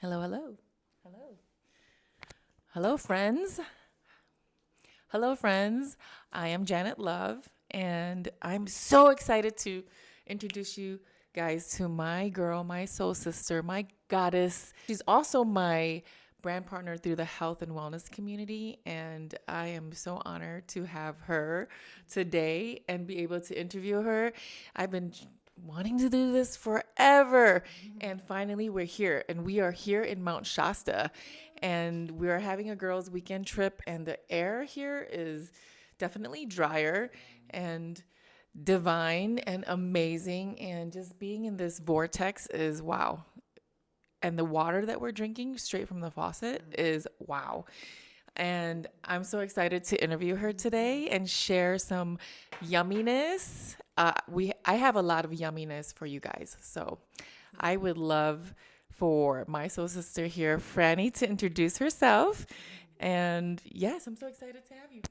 Hello, hello. Hello. Hello, friends. Hello, friends. I am Janet Love, and I'm so excited to introduce you guys to my girl, my soul sister, my goddess. She's also my brand partner through the health and wellness community, and I am so honored to have her today and be able to interview her. I've been wanting to do this forever. And finally, we're here. And we are here in Mount Shasta. And we are having a girls' weekend trip. And the air here is definitely drier and divine and amazing. And just being in this vortex is wow. And the water that we're drinking straight from the faucet is wow. And I'm so excited to interview her today and share some yumminess. I have a lot of yumminess for you guys, so I would love for my soul sister here, Franny, to introduce herself. And yes, I'm so excited to have you.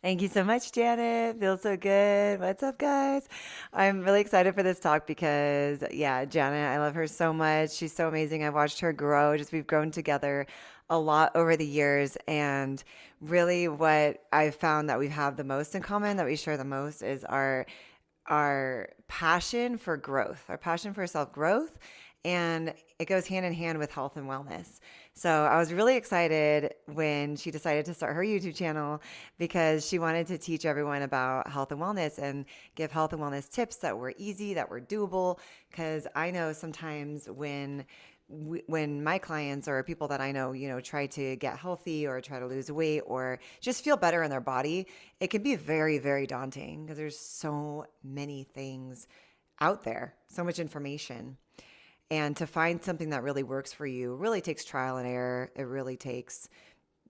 Thank you so much, Janet. Feels so good. What's up, guys? I'm really excited for this talk because, yeah, Janet, I love her so much. She's so amazing. I've watched her grow. Just we've grown together a lot over the years. And really, what I've found that we have the most in common, that we share the most, is our passion for growth, our passion for self growth. And it goes hand in hand with health and wellness. So I was really excited when she decided to start her YouTube channel because she wanted to teach everyone about health and wellness and give health and wellness tips that were easy, that were doable. Because I know sometimes when my clients or people that I know, try to get healthy or try to lose weight or just feel better in their body, it can be very, very daunting because there's so many things out there, so much information. And to find something that really works for you really takes trial and error. It really takes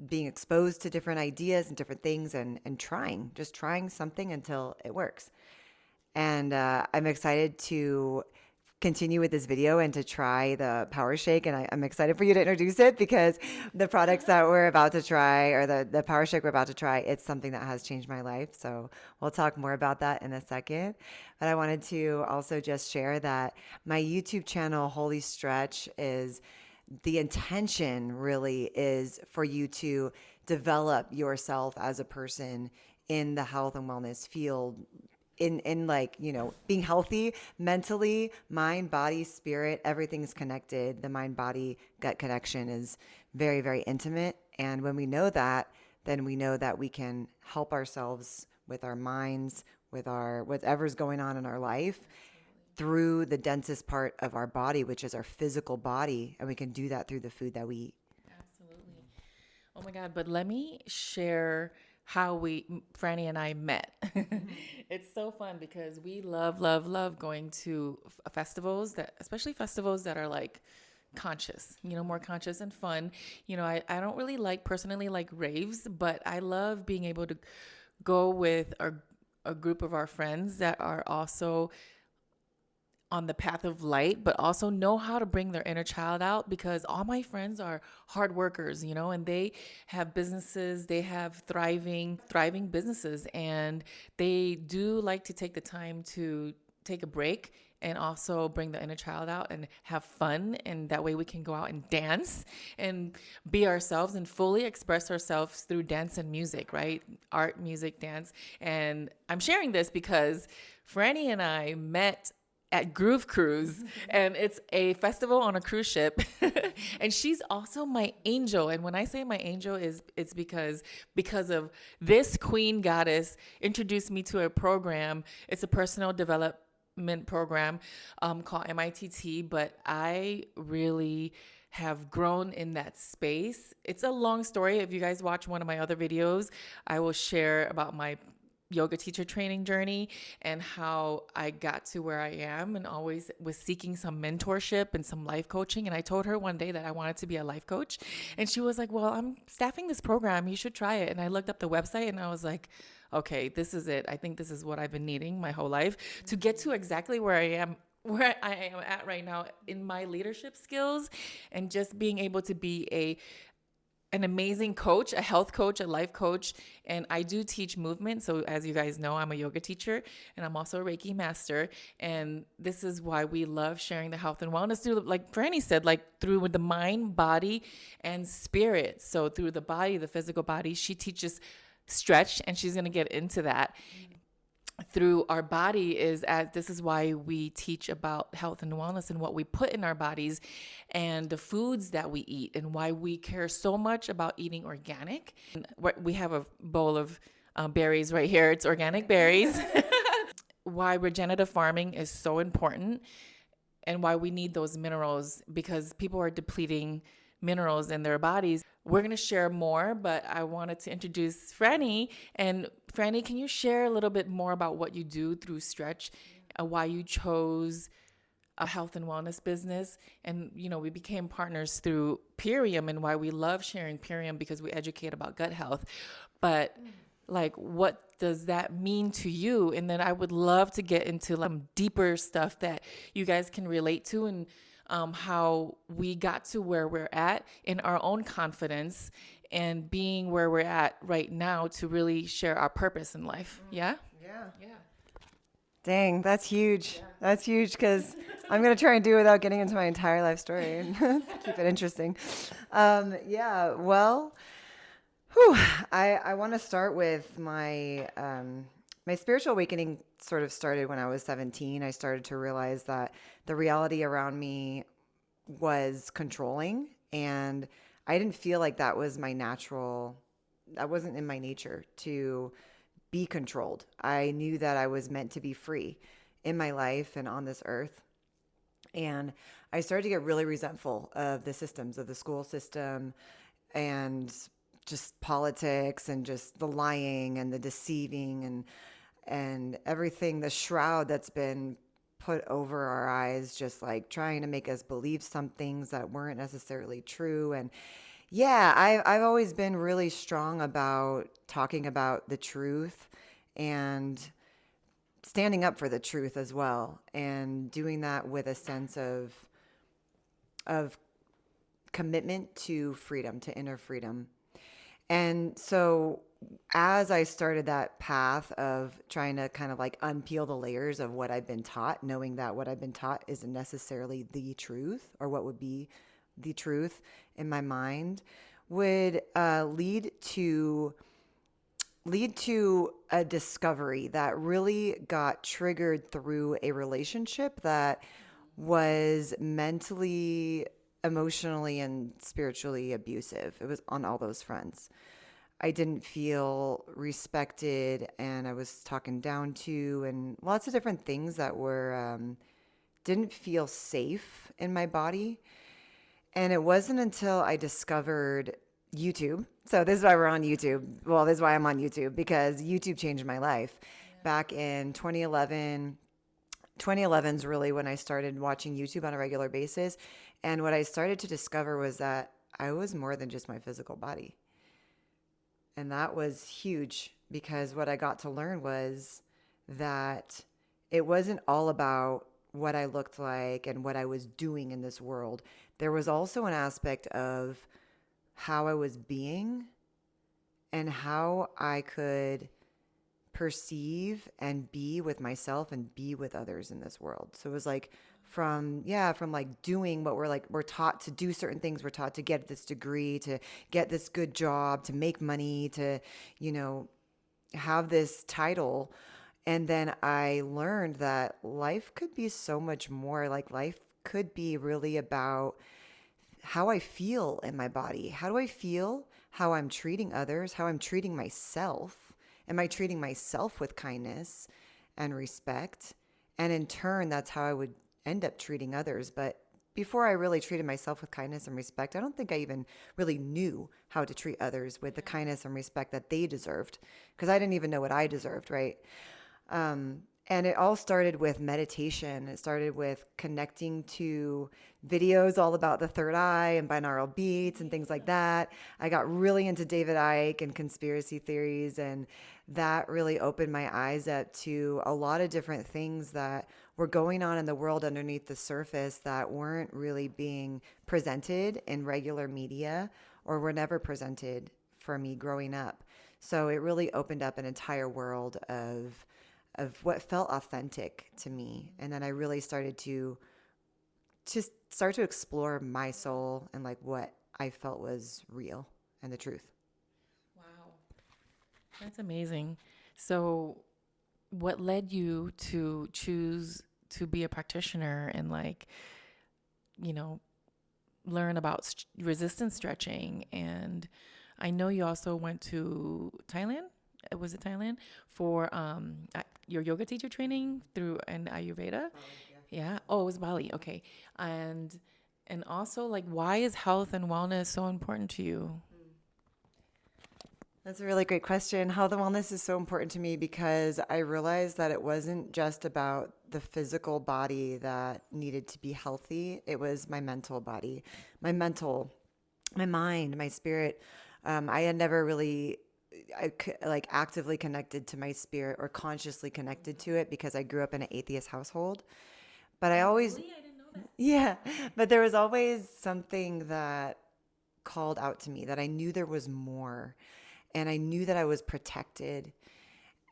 being exposed to different ideas and different things and just trying something until it works. And I'm excited to continue with this video and to try the power shake. And I'm excited for you to introduce it because the products that we're about to try or the power shake we're about to try, it's something that has changed my life. So we'll talk more about that in a second. But I wanted to also just share that my YouTube channel, Holy Stretch, is the intention really is for you to develop yourself as a person in the health and wellness field in like, being healthy mentally, mind, body, spirit, everything's connected. The mind, body, gut connection is very, very intimate. And when we know that, then we know that we can help ourselves with our minds, with our whatever's going on in our life through the densest part of our body, which is our physical body. And we can do that through the food that we eat. Absolutely. Oh my God, but let me share how Franny and I met. It's so fun because we love, love, love going to festivals especially festivals that are like conscious, more conscious and fun. I don't really personally like raves, but I love being able to go with a group of our friends that are also on the path of light, but also know how to bring their inner child out because all my friends are hard workers, and they have businesses, they have thriving businesses, and they do like to take the time to take a break and also bring the inner child out and have fun. And that way we can go out and dance and be ourselves and fully express ourselves through dance and music, right? Art, music, dance. And I'm sharing this because Franny and I met at Groove Cruise, and it's a festival on a cruise ship. And she's also my angel. And when I say my angel, it's because of this queen goddess introduced me to a program. It's a personal development program called MITT, but I really have grown in that space. It's a long story. If you guys watch one of my other videos, I will share about my yoga teacher training journey and how I got to where I am, and always was seeking some mentorship and some life coaching. And I told her one day that I wanted to be a life coach. And she was like, well, I'm staffing this program. You should try it. And I looked up the website and I was like, okay, this is it. I think this is what I've been needing my whole life to get to exactly where I am at right now in my leadership skills and just being able to be an amazing coach, a health coach, a life coach, and I do teach movement. So as you guys know, I'm a yoga teacher and I'm also a Reiki master. And this is why we love sharing the health and wellness through, like Franny said, like through the mind, body, and spirit. So through the body, the physical body, she teaches stretch, and she's going to get into that. Through our body is as this is why we teach about health and wellness and what we put in our bodies and the foods that we eat, and why we care so much about eating organic. And we have a bowl of berries right here. It's organic berries. Why regenerative farming is so important and why we need those minerals, because people are depleting minerals in their bodies. We're going to share more, but I wanted to introduce Franny. And Franny, can you share a little bit more about what you do through Stretch, why you chose a health and wellness business? And, you know, we became partners through Purium, and why we love sharing Purium because we educate about gut health. But like, what does that mean to you? And then I would love to get into some deeper stuff that you guys can relate to, and how we got to where we're at in our own confidence and being where we're at right now to really share our purpose in life. Yeah? Yeah. Yeah. Dang, that's huge. That's huge because I'm going to try and do it without getting into my entire life story and keep it interesting. Yeah, well, whew, I want to start with my spiritual awakening sort of started when I was 17. I started to realize that the reality around me was controlling, and I didn't feel like that was my natural, that wasn't in my nature to be controlled. I knew that I was meant to be free in my life and on this earth. And I started to get really resentful of the systems, of the school system, and just politics, and just the lying and the deceiving, and everything, the shroud that's been put over our eyes, just like trying to make us believe some things that weren't necessarily true. And yeah, I've always been really strong about talking about the truth and standing up for the truth as well, and doing that with a sense of commitment to freedom, to inner freedom. And so as I started that path of trying to kind of like unpeel the layers of what I've been taught, knowing that what I've been taught isn't necessarily the truth, or what would be the truth in my mind, would lead to a discovery that really got triggered through a relationship that was mentally, emotionally, and spiritually abusive. It was on all those fronts. I didn't feel respected, and I was talking down to, and lots of different things that were didn't feel safe in my body. And it wasn't until I discovered YouTube. So this is why we're on YouTube. Well, this is why I'm on YouTube, because YouTube changed my life. Back in 2011, 2011 is really when I started watching YouTube on a regular basis. And what I started to discover was that I was more than just my physical body. And that was huge, because what I got to learn was that it wasn't all about what I looked like and what I was doing in this world. There was also an aspect of how I was being and how I could perceive and be with myself and be with others in this world. So it was like from like doing what we're taught to do certain things. We're taught to get this degree, to get this good job, to make money, to, have this title. And then I learned that life could be so much more. Like, life could be really about how I feel in my body. How do I feel? How I'm treating others, how I'm treating myself. Am I treating myself with kindness and respect? And in turn, that's how I would end up treating others. But before I really treated myself with kindness and respect, I don't think I even really knew how to treat others with the kindness and respect that they deserved, because I didn't even know what I deserved, right? And it all started with meditation. It started with connecting to videos all about the third eye and binaural beats and things like that. I got really into David Icke and conspiracy theories, and that really opened my eyes up to a lot of different things that were going on in the world underneath the surface that weren't really being presented in regular media or were never presented for me growing up. So it really opened up an entire world of what felt authentic to me. And then I really started to just start to explore my soul and like what I felt was real and the truth. Wow. That's amazing. So, what led you to choose to be a practitioner and like, you know, learn about resistance stretching? And I know you also went to Thailand. Was it Thailand for your yoga teacher training through an Ayurveda? Yeah. Oh, it was Bali. Okay. And also like why is health and wellness so important to you? That's a really great question. Health and wellness is so important to me because I realized that it wasn't just about the physical body that needed to be healthy. It was my mental body, my mental, my mind, my spirit. I had never really like actively connected to my spirit or consciously connected to it because I grew up in an atheist household. But I always, Really? I didn't know that. yeah, but there was always something that called out to me that I knew there was more, and I knew that I was protected,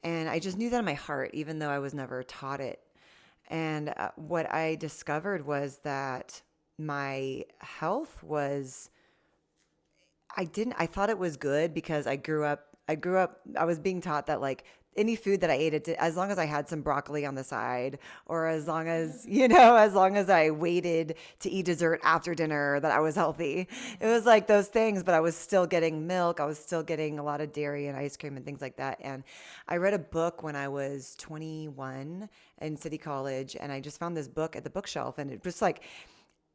and I just knew that in my heart, even though I was never taught it. And what I discovered was that my health was, I thought it was good because I was being taught that like any food that I ate, as long as I had some broccoli on the side, or as long as, as long as I waited to eat dessert after dinner, that I was healthy. It was like those things, but I was still getting milk. I was still getting a lot of dairy and ice cream and things like that. And I read a book when I was 21 in City College, and I just found this book at the bookshelf, and it just like,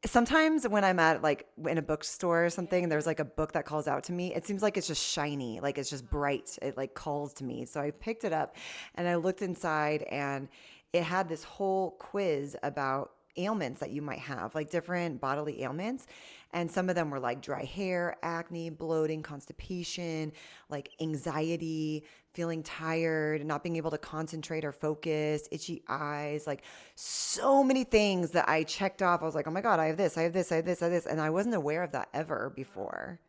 sometimes when I'm at like in a bookstore or something and there's like a book that calls out to me, it seems like it's just shiny, like it's just bright. It like calls to me. So I picked it up and I looked inside, and it had this whole quiz about ailments that you might have, like different bodily ailments. And some of them were like dry hair, acne, bloating, constipation, like anxiety, feeling tired, not being able to concentrate or focus, itchy eyes, like so many things that I checked off. I was like, oh my God, I have this, I have this, I have this, I have this. And I wasn't aware of that ever before.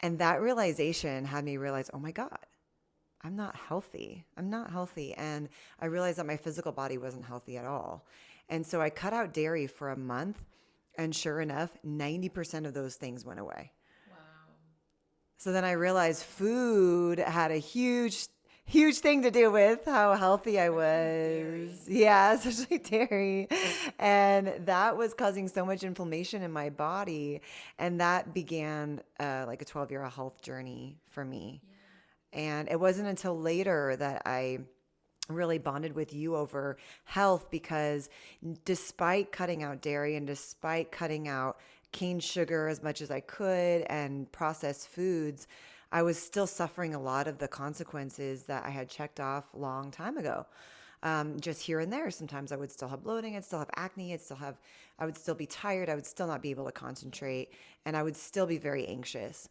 And that realization had me realize, oh my God, I'm not healthy. I'm not healthy. And I realized that my physical body wasn't healthy at all. And so I cut out dairy for a month. And sure enough, 90% of those things went away. Wow. So then I realized food had a huge, huge thing to do with how healthy I was. Yeah, especially dairy. And that was causing so much inflammation in my body. And that began like a 12-year health journey for me. And it wasn't until later that I really bonded with you over health, because despite cutting out dairy and despite cutting out cane sugar as much as I could and processed foods, I was still suffering a lot of the consequences that I had checked off long time ago. Just here and there. Sometimes I would still have bloating, I'd still have acne, I would still be tired, I would still not be able to concentrate, and I would still be very anxious.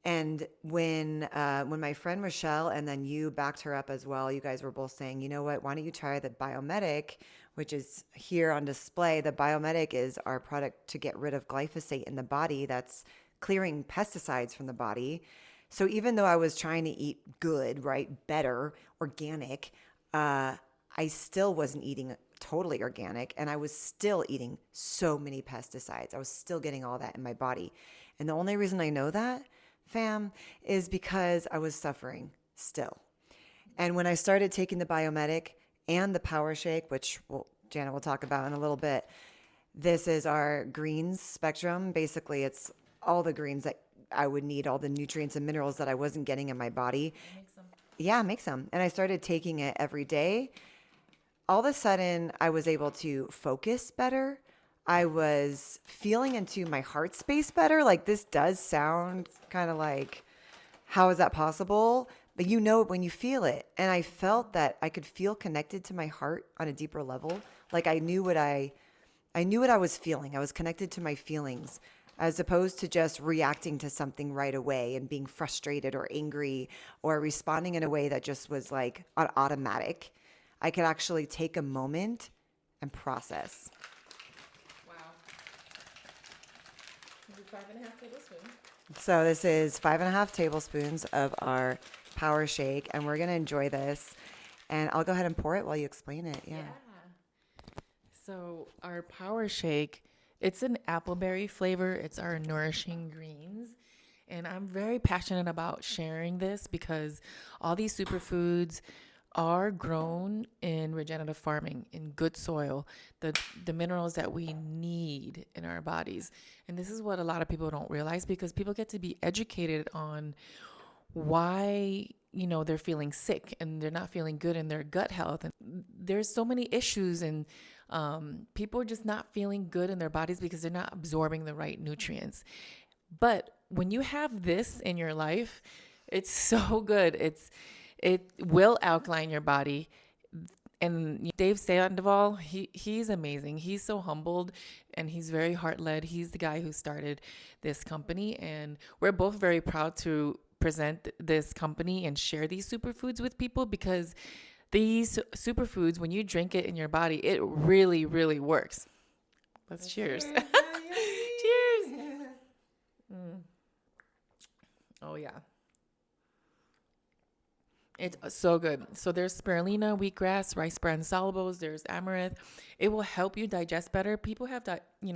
And when my friend Rochelle and then you backed her up as well, you guys were both saying, you know what, why don't you try the Biomedic, which is here on display. The Biomedic is our product to get rid of glyphosate in the body that's clearing pesticides from the body. So even though I was trying to eat good, right, better, organic, I still wasn't eating totally organic, and I was still eating so many pesticides. I was still getting all that in my body. And the only reason I know that, fam, is because I was suffering still. And when I started taking the Biomedic and the Power Shake, which Janet will talk about in a little bit, this is our greens spectrum. Basically, it's all the greens that I would need, all the nutrients and minerals that I wasn't getting in my body. Yeah, make some. And I started taking it every day. All of a sudden, I was able to focus better. I was feeling into my heart space better. Like, this does sound kind of like, how is that possible? But you know it when you feel it. And I felt that I could feel connected to my heart on a deeper level. Like I knew what I was feeling. I was connected to my feelings, as opposed to just reacting to something right away and being frustrated or angry or responding in a way that just was like on automatic. I could actually take a moment and process. Wow. Maybe 5.5 tablespoons. So this is 5.5 tablespoons of our power shake, and we're gonna enjoy this. And I'll go ahead and pour it while you explain it. Yeah. So our power shake, it's an appleberry flavor. It's our nourishing greens. And I'm very passionate about sharing this because all these superfoods are grown in regenerative farming in good soil, the minerals that we need in our bodies. And this is what a lot of people don't realize because people get to be educated on why they're feeling sick and they're not feeling good in their gut health, and there's so many issues, and people are just not feeling good in their bodies because they're not absorbing the right nutrients. But when you have this in your life, it's so good. It will alkaline your body. And Dave Sandoval, he's amazing. He's so humbled and he's very heart led. He's the guy who started this company, and we're both very proud to present this company and share these superfoods with people because these superfoods, when you drink it in your body, it really, really works. Let's cheers. Cheers. Oh, yeah. It's so good. So there's spirulina, wheatgrass, rice bran salvos, there's amaranth. It will help you digest better. People have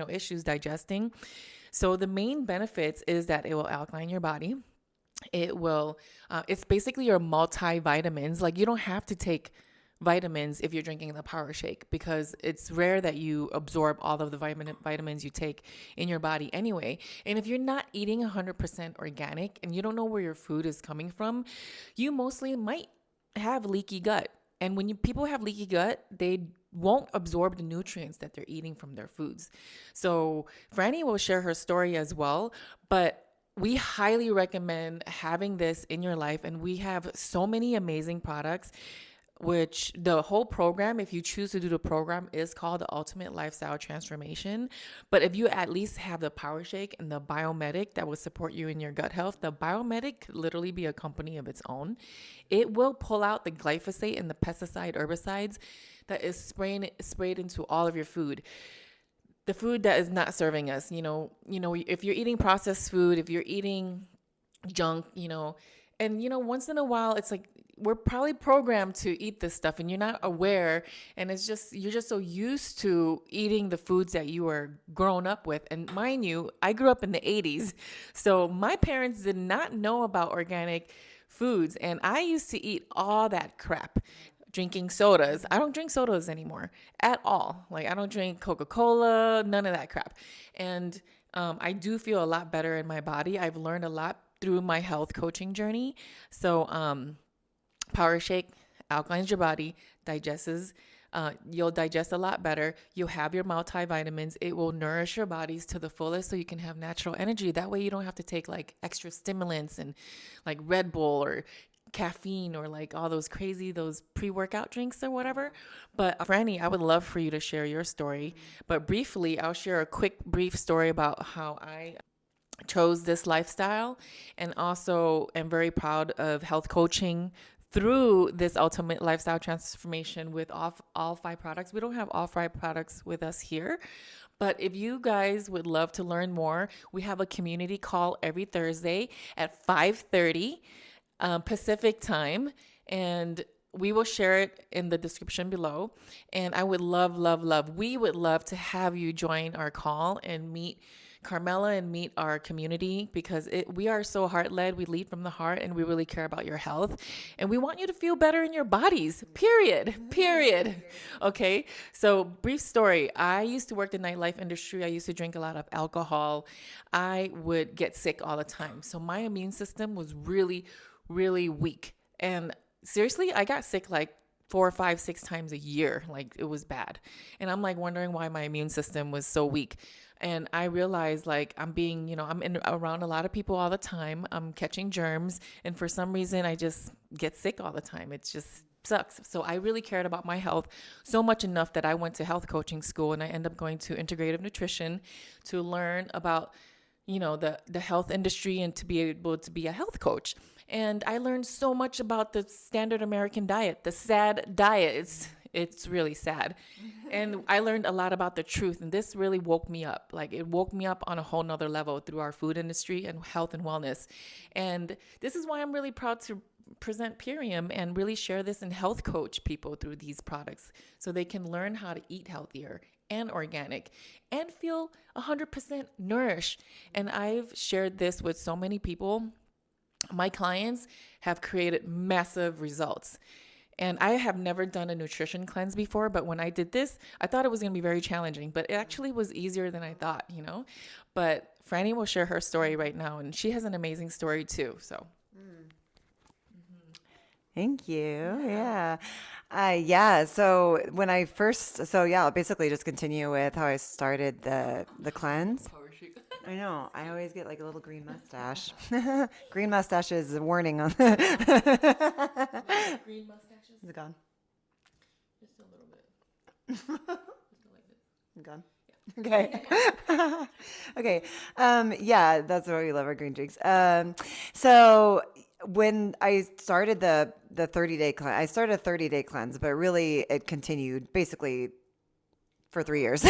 issues digesting. So the main benefits is that it will alkaline your body. It will, it's basically your multivitamins. Like you don't have to take vitamins if you're drinking the power shake because it's rare that you absorb all of the vitamins you take in your body anyway. And if you're not eating 100% organic and you don't know where your food is coming from, you mostly might have leaky gut. And when people have leaky gut, they won't absorb the nutrients that they're eating from their foods. So Franny will share her story as well, but we highly recommend having this in your life. And we have so many amazing products, which the whole program, if you choose to do the program, is called the Ultimate Lifestyle Transformation. But if you at least have the Power Shake and the Biomedic that will support you in your gut health, the Biomedic could literally be a company of its own. It will pull out the glyphosate and the pesticide herbicides that is sprayed into all of your food. The food that is not serving us, if you're eating processed food, if you're eating junk, and once in a while, it's like we're probably programmed to eat this stuff and you're not aware. And you're just so used to eating the foods that you were grown up with. And mind you, I grew up in the 80s. So my parents did not know about organic foods. And I used to eat all that crap. Drinking sodas. I don't drink sodas anymore at all. Like I don't drink Coca-Cola, none of that crap. And I do feel a lot better in my body. I've learned a lot through my health coaching journey. So Power Shake alkalines your body, you'll digest a lot better. You'll have your multivitamins. It will nourish your bodies to the fullest so you can have natural energy. That way you don't have to take like extra stimulants and like Red Bull or caffeine or like all those pre-workout drinks or whatever. But Franny, I would love for you to share your story. But briefly, I'll share a brief story about how I chose this lifestyle, and also am very proud of health coaching through this ultimate lifestyle transformation with all 5 products. We don't have all 5 products with us here, but if you guys would love to learn more, we have a community call every Thursday at 5:30 Pacific time, and we will share it in the description below. And I would we would love to have you join our call and meet Carmela and meet our community, because we are so heart-led. We lead from the heart, and we really care about your health, and we want you to feel better in your bodies, period. Okay, so brief story. I used to work the nightlife industry. I used to drink a lot of alcohol. I would get sick all the time, so my immune system was really, really weak. And seriously, I got sick like 4, 5, 6 times a year. Like it was bad. And I'm like wondering why my immune system was so weak. And I realized like I'm around a lot of people all the time. I'm catching germs. And for some reason, I just get sick all the time. It just sucks. So I really cared about my health so much enough that I went to health coaching school, and I ended up going to integrative nutrition to learn about the health industry and to be able to be a health coach. And I learned so much about the standard American diet, the SAD diet. It's really sad. And I learned a lot about the truth. And this really woke me up. Like it woke me up on a whole nother level through our food industry and health and wellness. And this is why I'm really proud to present Purium and really share this and health coach people through these products so they can learn how to eat healthier and organic and feel 100% nourished. And I've shared this with so many people. My clients have created massive results. And I have never done a nutrition cleanse before, but when I did this, I thought it was going to be very challenging, but it actually was easier than I thought, you know? But Franny will share her story right now, and she has an amazing story too. So, Thank you. Yeah. Yeah. So when I first, so yeah, I'll basically just continue with how I started the cleanse. I know. I always get like a little green mustache. Green mustache is a warning on the. green mustaches? Is it gone? Just a little bit. Just like this. Gone. Okay. Okay. Yeah, that's why we love our green drinks. So when I started the 30-day cleanse, I started a 30-day cleanse, but really it continued basically for 3 years.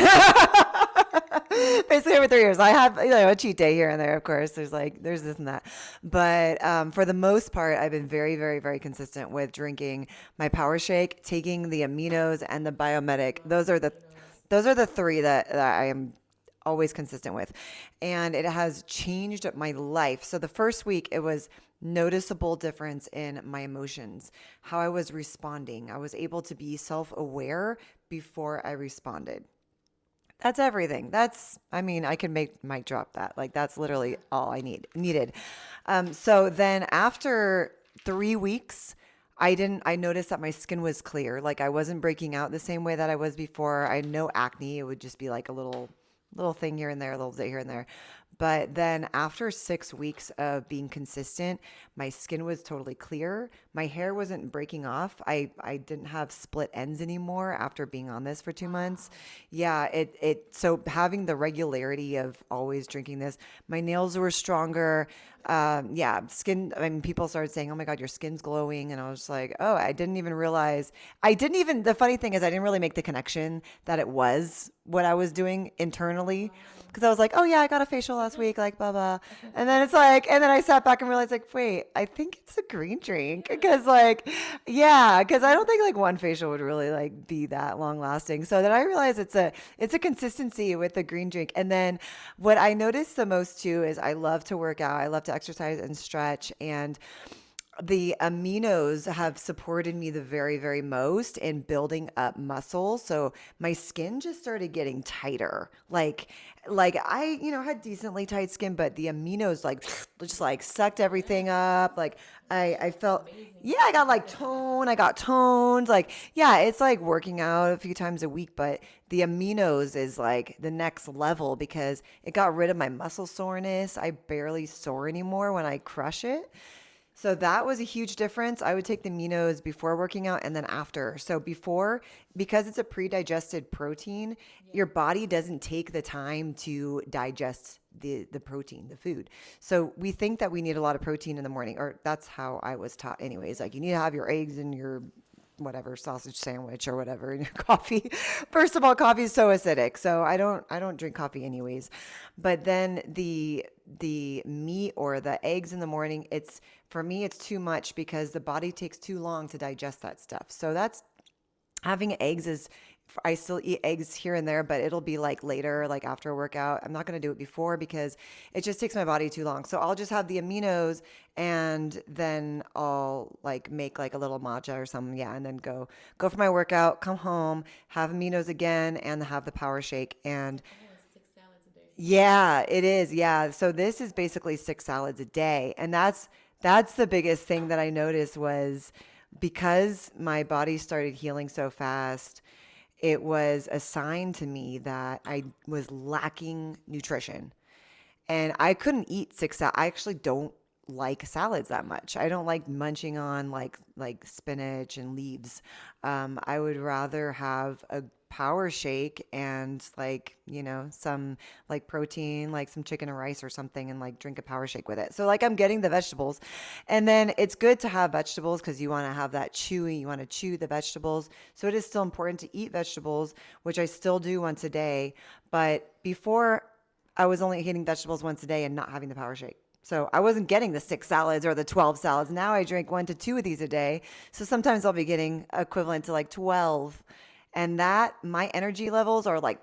Basically over 3 years. I have, a cheat day here and there, of course. There's this and that. But for the most part, I've been very, very, very consistent with drinking my power shake, taking the aminos and the biomedic. Those are the three that I am always consistent with. And it has changed my life. So the first week, it was noticeable difference in my emotions, how I was responding. I was able to be self-aware before I responded. That's everything. I can make mic drop that. Like that's literally all I needed. So then after 3 weeks, I noticed that my skin was clear. Like I wasn't breaking out the same way that I was before. I had no acne. It would just be like a little thing here and there, a little bit here and there. But then after 6 weeks of being consistent, my skin was totally clear. My hair wasn't breaking off. I didn't have split ends anymore after being on this for 2 months. Yeah, so having the regularity of always drinking this, my nails were stronger. Yeah, skin, people started saying, oh my God, your skin's glowing. And I was like, oh, I didn't even realize. The funny thing is, I didn't really make the connection that it was what I was doing internally. Because I was like, oh yeah, I got a facial last week, like blah blah, and then I sat back and realized like, wait, I think it's a green drink, because because I don't think like one facial would really like be that long lasting. So then I realized it's a consistency with the green drink. And then what I noticed the most too is I love to work out, I love to exercise and stretch, and the aminos have supported me the very, very most in building up muscle. So my skin just started getting tighter. Like I, had decently tight skin, but the aminos just like sucked everything up. Like I felt, yeah, I got toned. Like, yeah, it's like working out a few times a week, but the aminos is like the next level because it got rid of my muscle soreness. I barely sore anymore when I crush it. So that was a huge difference. I would take the aminos before working out and then after. So before, because it's a pre-digested protein, your body doesn't take the time to digest the protein, the food. So we think that we need a lot of protein in the morning, or that's how I was taught anyways. Like you need to have your eggs and your whatever sausage sandwich or whatever in your coffee. First of all, coffee is so acidic, so I don't drink coffee anyways. But then the meat or the eggs in the morning, for me it's too much because the body takes too long to digest that stuff. So that's having eggs is I still eat eggs here and there, but it'll be like later, like after a workout. I'm not going to do it before because it just takes my body too long. So I'll just have the aminos and then I'll like make like a little matcha or something. Yeah. And then go for my workout, come home, have aminos again and have the power shake. And yeah, it is. Yeah. So this is basically 6 salads a day. And that's the biggest thing that I noticed was because my body started healing so fast, it was a sign to me that I was lacking nutrition. And I couldn't eat 6 salads. I actually don't like salads that much. I don't like munching on like spinach and leaves. I would rather have a power shake and like, some like protein, like some chicken and rice or something, and like drink a power shake with it. So like I'm getting the vegetables. And then it's good to have vegetables because you want to have that chewy, you want to chew the vegetables. So it is still important to eat vegetables, which I still do once a day. But before, I was only eating vegetables once a day and not having the power shake. So I wasn't getting the 6 salads or the 12 salads. Now I drink 1 to 2 of these a day. So sometimes I'll be getting equivalent to like 12. And that my energy levels are like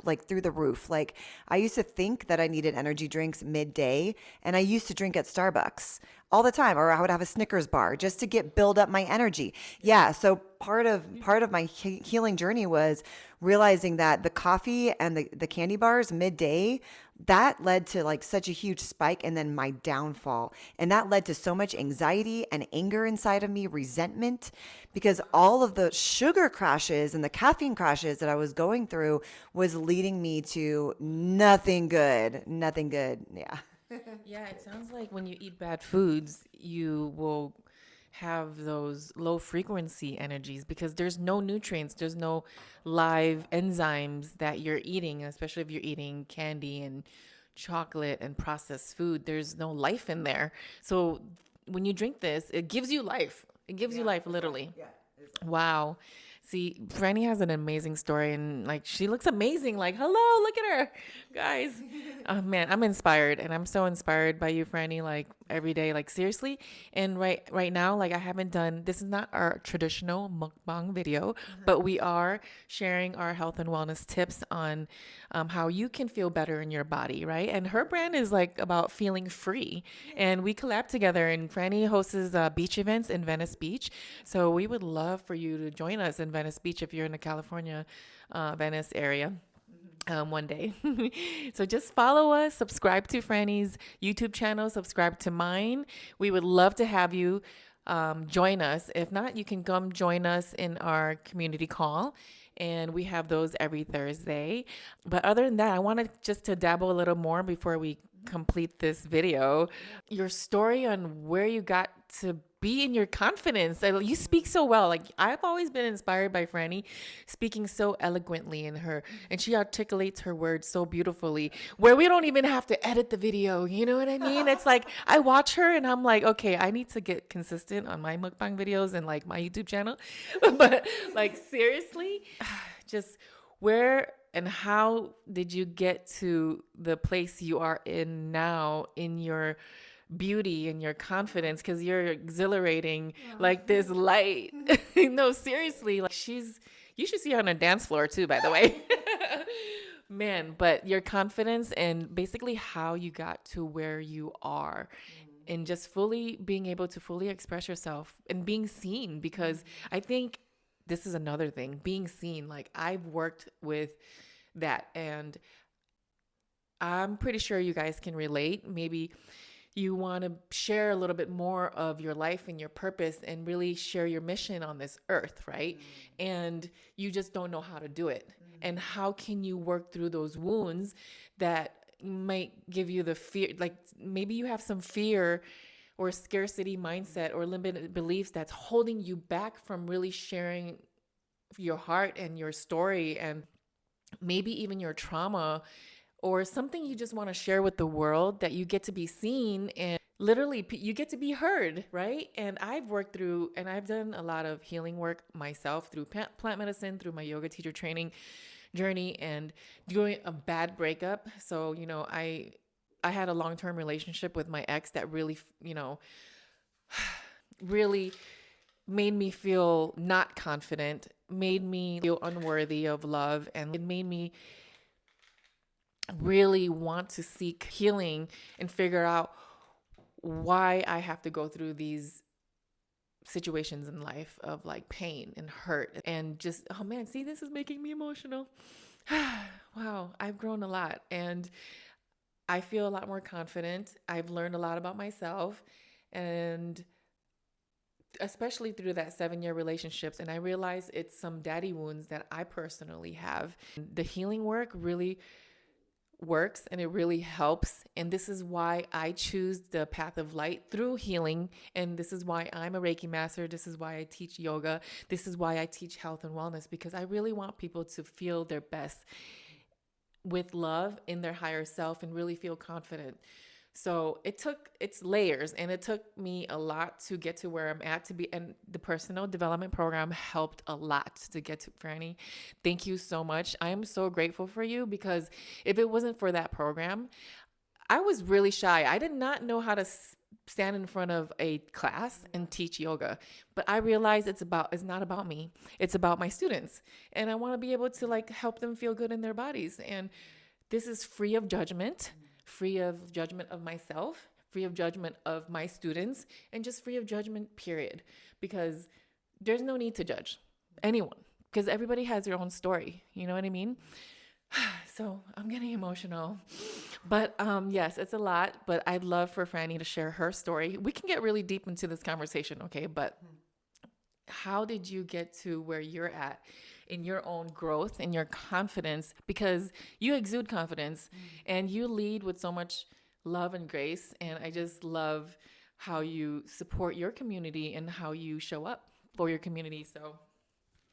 like through the roof. Like I used to think that I needed energy drinks midday, and I used to drink at Starbucks all the time, or I would have a Snickers bar just to get build up my energy. Yeah, so part of my healing journey was realizing that the coffee and the candy bars midday, that led to like such a huge spike and then my downfall. And that led to so much anxiety and anger inside of me, resentment, because all of the sugar crashes and the caffeine crashes that I was going through was leading me to nothing good. Nothing good. Yeah. Yeah, it sounds like when you eat bad foods, you will have those low frequency energies because there's no nutrients, there's no live enzymes that you're eating, especially if you're eating candy and chocolate and processed food. There's no life in there. So when you drink this, it gives you life. It gives you life, literally. Wow. See, Franny has an amazing story and like she looks amazing. Like, hello, look at her. Guys. Oh man, I'm inspired and I'm so inspired by you, Franny, like every day, like seriously. And right now, like I haven't done this is not our traditional mukbang video, but we are sharing our health and wellness tips on how you can feel better in your body, right? And her brand is like about feeling free. And we collab together and Franny hosts beach events in Venice Beach. So we would love for you to join us in Venice Beach if you're in the California, Venice area. One day. So just follow us, subscribe to Franny's YouTube channel, subscribe to mine. We would love to have you join us. If not, you can come join us in our community call. And we have those every Thursday. But other than that, I wanted just to dabble a little more before we complete this video. Your story on where you got to be in your confidence. You speak so well. Like I've always been inspired by Franny speaking so eloquently in her, and she articulates her words so beautifully where we don't even have to edit the video. You know what I mean? It's like I watch her and I'm like, okay, I need to get consistent on my mukbang videos and like my YouTube channel. But like seriously, just where and how did you get to the place you are in now in your beauty and your confidence? Because you're exhilarating like this light. No, seriously, like you should see her on a dance floor too, by the way. Man, but your confidence and basically how you got to where you are and just fully being able to fully express yourself and being seen, because I think this is another thing, being seen. Like I've worked with that and I'm pretty sure you guys can relate. Maybe you want to share a little bit more of your life and your purpose and really share your mission on this earth, right? And you just don't know how to do it. And how can you work through those wounds that might give you the fear? Like maybe you have some fear or scarcity mindset or limited beliefs that's holding you back from really sharing your heart and your story and maybe even your trauma or something you just want to share with the world, that you get to be seen and literally you get to be heard, right? And I've worked through and I've done a lot of healing work myself through plant medicine, through my yoga teacher training journey and doing a bad breakup. So, I had a long-term relationship with my ex that really, really made me feel not confident, made me feel unworthy of love, and it made me really want to seek healing and figure out why I have to go through these situations in life of like pain and hurt and just, oh man, see, this is making me emotional. Wow, I've grown a lot and I feel a lot more confident. I've learned a lot about myself, and especially through that 7-year relationships. And I realized it's some daddy wounds that I personally have. The healing work really works and it really helps. And this is why I choose the path of light through healing. And this is why I'm a Reiki master. This is why I teach yoga. This is why I teach health and wellness, because I really want people to feel their best with love in their higher self and really feel confident. So it's layers, and it took me a lot to get to where I'm at to be. And the personal development program helped a lot to get to Franny. Thank you so much. I am so grateful for you, because if it wasn't for that program, I was really shy. I did not know how to stand in front of a class and teach yoga. But I realized it's not about me. It's about my students. And I want to be able to like help them feel good in their bodies. And this is free of judgment of myself, free of judgment of my students, and just free of judgment, period. Because there's no need to judge anyone, because everybody has their own story. You know what I mean? So I'm getting emotional. But yes, it's a lot. But I'd love for Franny to share her story. We can get really deep into this conversation, okay? But how did you get to where you're at in your own growth and your confidence? Because you exude confidence and you lead with so much love and grace. And I just love how you support your community and how you show up for your community. So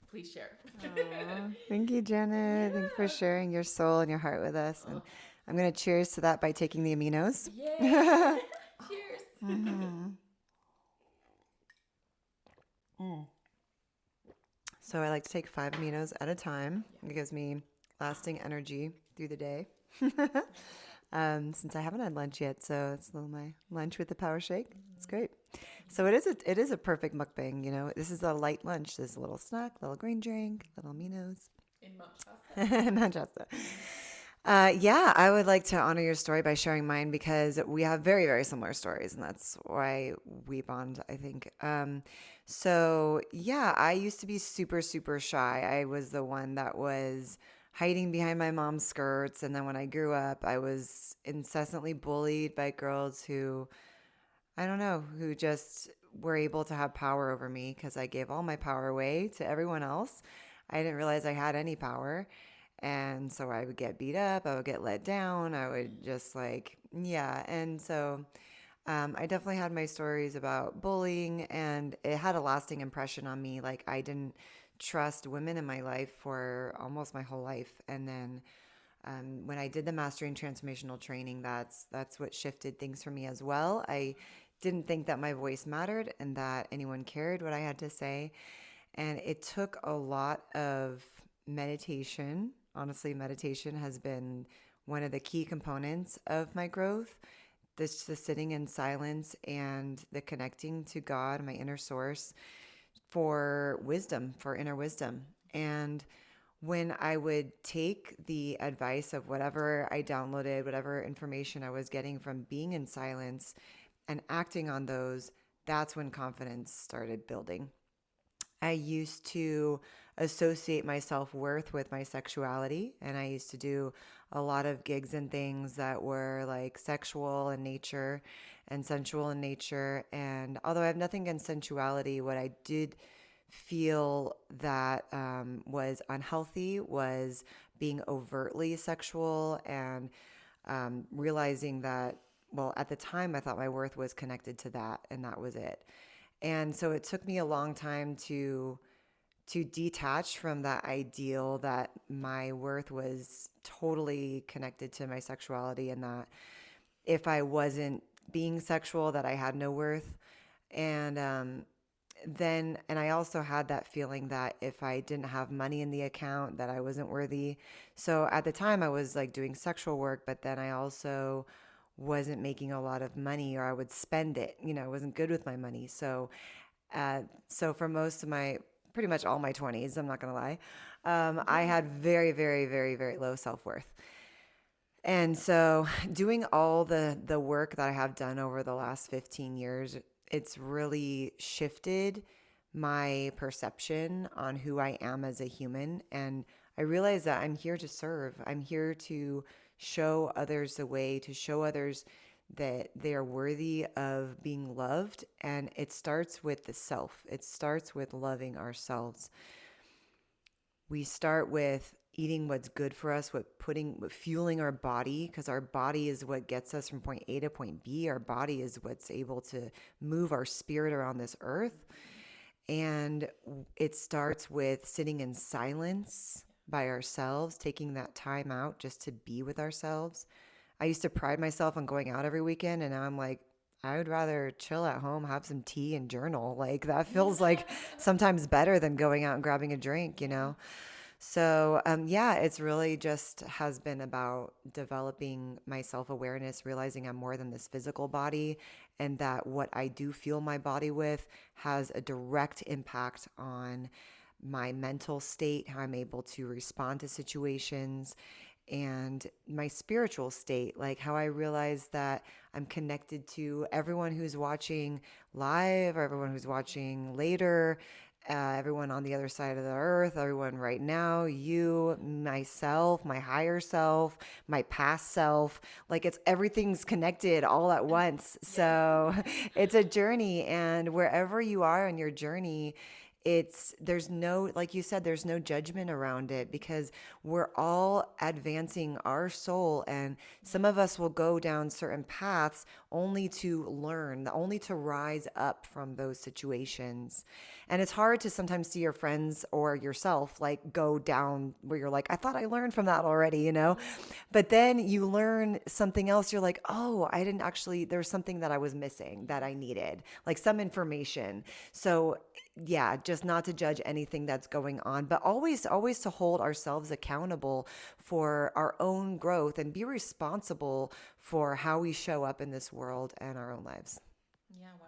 please share. Aw, thank you, Janet. Thank you for sharing your soul and your heart with us. And I'm going to cheers to that by taking the aminos. Yay! Cheers. So I like to take 5 aminos at a time. It gives me lasting energy through the day. Since I haven't had lunch yet, so it's a little my lunch with the power shake. It's great. So it is a perfect mukbang. You know, this is a light lunch. This is a little snack, little green drink, little aminos, In Manchester. not just that. Yeah, I would like to honor your story by sharing mine because we have very, very similar stories, and that's why we bond, I think. So yeah, I used to be super, super shy. I was the one that was hiding behind my mom's skirts, and then when I grew up, I was incessantly bullied by girls who, I don't know, who just were able to have power over me because I gave all my power away to everyone else. I didn't realize I had any power. And so I would get beat up, I would get let down, I would just like, yeah. And so I definitely had my stories about bullying, and it had a lasting impression on me. Like, I didn't trust women in my life for almost my whole life. And then when I did the mastering transformational training, that's what shifted things for me as well. I didn't think that my voice mattered and that anyone cared what I had to say. And it took a lot of meditation. Honestly, meditation has been one of the key components of my growth. This the sitting in silence and the connecting to God, my inner source, for wisdom, for inner wisdom. And when I would take the advice of whatever I downloaded, whatever information I was getting from being in silence and acting on those, that's when confidence started building. I used to associate my self worth with my sexuality, and I used to do a lot of gigs and things that were like sexual in nature and sensual in nature. And although I have nothing against sensuality, what I did feel that was unhealthy was being overtly sexual and realizing that, well, at the time I thought my worth was connected to that, and that was it. And so it took me a long time to detach from that ideal that my worth was totally connected to my sexuality, and that if I wasn't being sexual, that I had no worth. And and I also had that feeling that if I didn't have money in the account, that I wasn't worthy. So at the time, I was like doing sexual work, but then I also wasn't making a lot of money, or I would spend it. You know, I wasn't good with my money. So for most of my, pretty much all my 20s, I'm not gonna lie, I had very, very, very, very low self worth. And so doing all the work that I have done over the last 15 years, it's really shifted my perception on who I am as a human. And I realize that I'm here to serve. I'm here to show others the way, to show others that they are worthy of being loved. And it starts with the self. It starts with loving ourselves. We start with eating what's good for us, what fueling our body, because our body is what gets us from point A to point B. Our body is what's able to move our spirit around this earth. And it starts with sitting in silence by ourselves, taking that time out just to be with ourselves. I used to pride myself on going out every weekend, and now I'm like, I would rather chill at home, have some tea, and journal. Like that feels like sometimes better than going out and grabbing a drink, you know? So, yeah, it's really just has been about developing my self awareness, realizing I'm more than this physical body, and that what I do fuel my body with has a direct impact on my mental state, how I'm able to respond to situations, and my spiritual state, like how I realize that I'm connected to everyone who's watching live or everyone who's watching later, everyone on the other side of the earth, everyone right now, you, myself, my higher self, my past self. Like it's everything's connected all at once. So it's a journey. And wherever you are on your journey, there's no, like you said, there's no judgment around it because we're all advancing our soul, and some of us will go down certain paths only to learn, only to rise up from those situations. And it's hard to sometimes see your friends or yourself like go down where you're like, I thought I learned from that already, you know? But then you learn something else. You're like, oh, I didn't actually, there's something that I was missing that I needed, like some information. So yeah, just not to judge anything that's going on, but always to hold ourselves accountable for our own growth and be responsible for how we show up in this world and our own lives. Yeah, wow.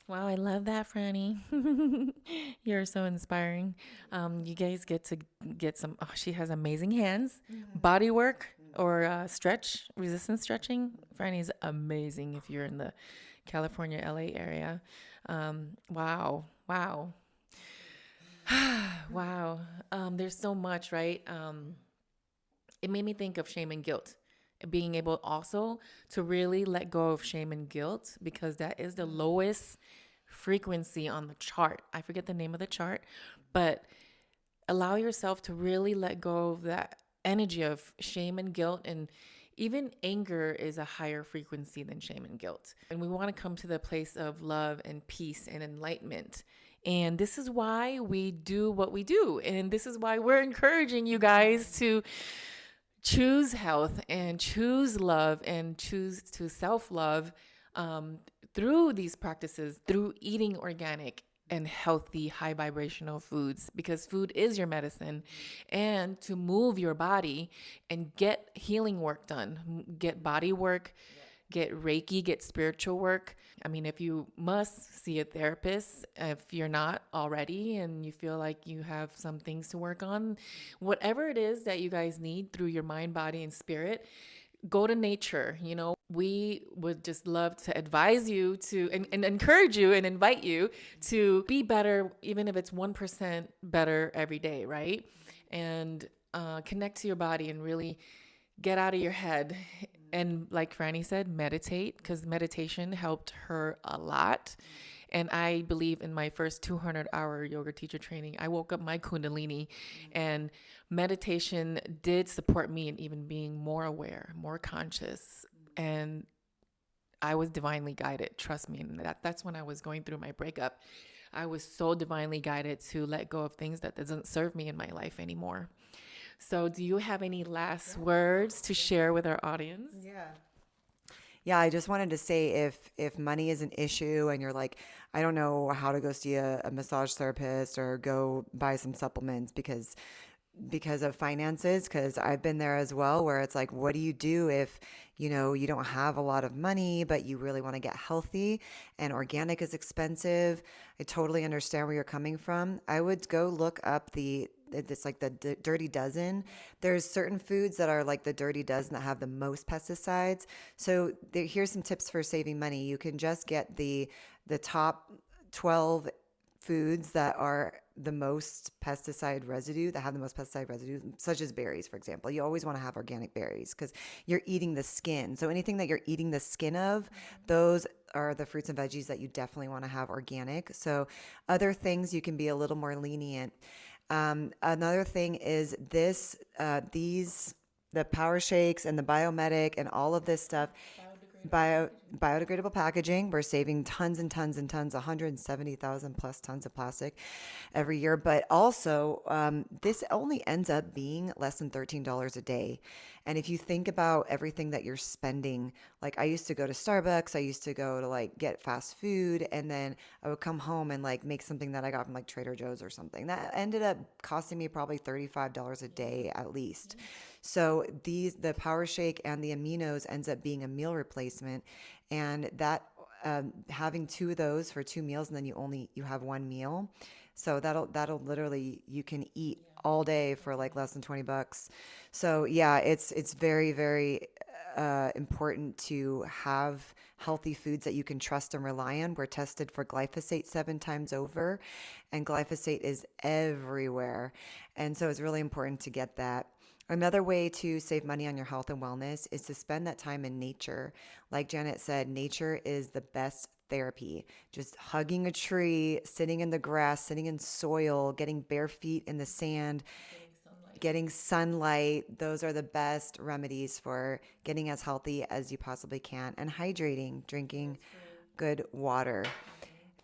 Wow, I love that, Franny. You're so inspiring. You guys get to get some. Oh, she has amazing hands. Body work or stretch, resistance stretching. Franny's amazing if you're in the California, LA area. Wow, wow, wow. There's so much, right? It made me think of shame and guilt. Being able also to really let go of shame and guilt because that is the lowest frequency on the chart. I forget the name of the chart, but allow yourself to really let go of that energy of shame and guilt. And even anger is a higher frequency than shame and guilt. And we want to come to the place of love and peace and enlightenment. And this is why we do what we do. And this is why we're encouraging you guys to choose health and choose love and choose to self love through these practices, through eating organic and healthy, high vibrational foods, because food is your medicine, and to move your body and get healing work done, get body work, get Reiki, get spiritual work. I mean, if you must see a therapist, if you're not already and you feel like you have some things to work on, whatever it is that you guys need through your mind, body, and spirit, go to nature. You know, we would just love to advise you to and encourage you and invite you to be better, even if it's 1% better every day, right? And connect to your body and really get out of your head. And like Franny said, meditate, because meditation helped her a lot. And I believe in my first 200-hour yoga teacher training, I woke up my Kundalini, and meditation did support me in even being more aware, more conscious. And I was divinely guided. Trust me. And that's when I was going through my breakup. I was so divinely guided to let go of things that doesn't serve me in my life anymore. So, do you have any last words to share with our audience? Yeah, I just wanted to say if money is an issue and you're like, I don't know how to go see a massage therapist or go buy some supplements because of finances, because I've been there as well, where it's like, what do you do if you don't have a lot of money but you really want to get healthy and organic is expensive? I totally understand where you're coming from. I would go look up it's like the dirty dozen. There's certain foods that are like the dirty dozen that have the most pesticides. So here's some tips for saving money. You can just get the top 12 foods that are the most pesticide residue, that have the most pesticide residue, such as berries, for example. You always want to have organic berries because you're eating the skin. So anything that you're eating the skin of, those are the fruits and veggies that you definitely want to have organic. So other things you can be a little more lenient. Another thing is the power shakes and the biomedic and all of this stuff, biodegradable packaging. We're saving tons and tons and tons, 170,000 plus tons of plastic every year. But also, this only ends up being less than $13 a day. And if you think about everything that you're spending, like I used to go to Starbucks, I used to go to like get fast food, and then I would come home and like make something that I got from like Trader Joe's or something. That ended up costing me probably $35 a day at least. So the Power Shake and the aminos ends up being a meal replacement, and that having two of those for two meals, and then you have one meal. So that'll literally, you can eat all day for like less than $20. So yeah, it's very, very important to have healthy foods that you can trust and rely on. We're tested for glyphosate 7 times over, and glyphosate is everywhere. And so it's really important to get that. Another way to save money on your health and wellness is to spend that time in nature. Like Janet said, nature is the best therapy. Just hugging a tree, sitting in the grass, sitting in soil, getting bare feet in the sand, getting sunlight. Those are the best remedies for getting as healthy as you possibly can. And hydrating, drinking good water,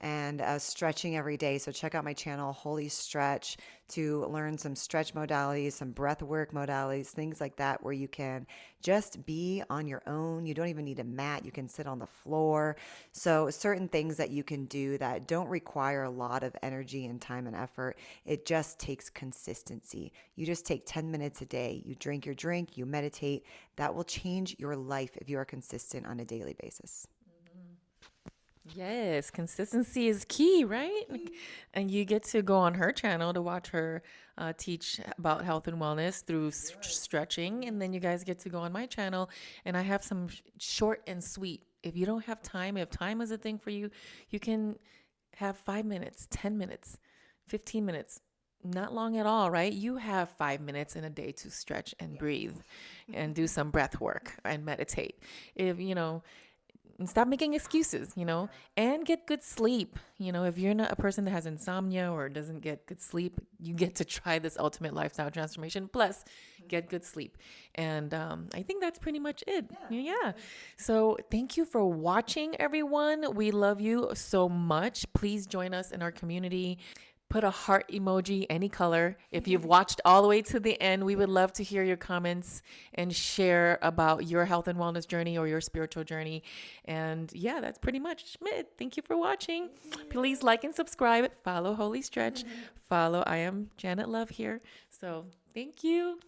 and stretching every day. So check out my channel, Holy Stretch, to learn some stretch modalities, some breath work modalities, things like that, where you can just be on your own. You don't even need a mat. You can sit on the floor. So certain things that you can do that don't require a lot of energy and time and effort. It just takes consistency. You just take 10 minutes a day. You drink your drink, you meditate. That will change your life if you are consistent on a daily basis. Yes, consistency is key, right? And you get to go on her channel to watch her teach about health and wellness through stretching. And then you guys get to go on my channel. And I have some short and sweet. If you don't have time, if time is a thing for you, you can have 5 minutes, 10 minutes, 15 minutes. Not long at all, right? You have 5 minutes in a day to stretch and breathe and do some breath work and meditate. If, and stop making excuses, and get good sleep. If you're not a person that has insomnia or doesn't get good sleep, you get to try this ultimate lifestyle transformation. Plus, get good sleep. And I think that's pretty much it. Yeah. So thank you for watching, everyone. We love you so much. Please join us in our community. Put a heart emoji, any color. If you've watched all the way to the end, we would love to hear your comments and share about your health and wellness journey or your spiritual journey. And yeah, that's pretty much it. Thank you for watching. Please like and subscribe. Follow Holy Stretch. Follow I Am Janet Love here. So thank you.